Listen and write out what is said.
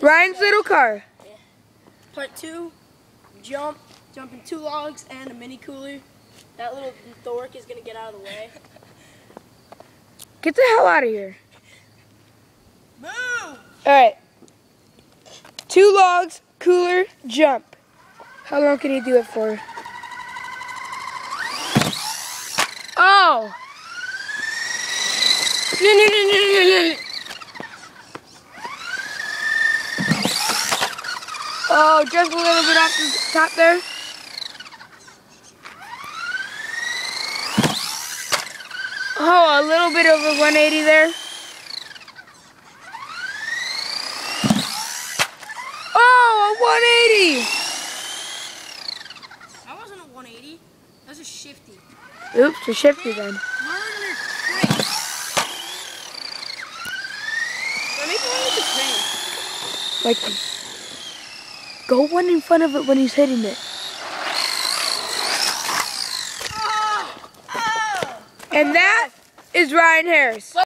Ryan's little car. Yeah. Part 2, jumping 2 logs and a mini cooler. That little dork is gonna get out of the way. Get the hell out of here. Move! Alright. 2 logs, cooler, jump. How long can you do it for? Oh! Oh, just a little bit off the top there. Oh, a little bit over 180 there. Oh, a 180! That wasn't a 180. That was a shifty. Oops, a shifty then. Murder crane. Let me go with the crane. Like, go one in front of it when he's hitting it. Oh! Oh! And that is Ryan Harris.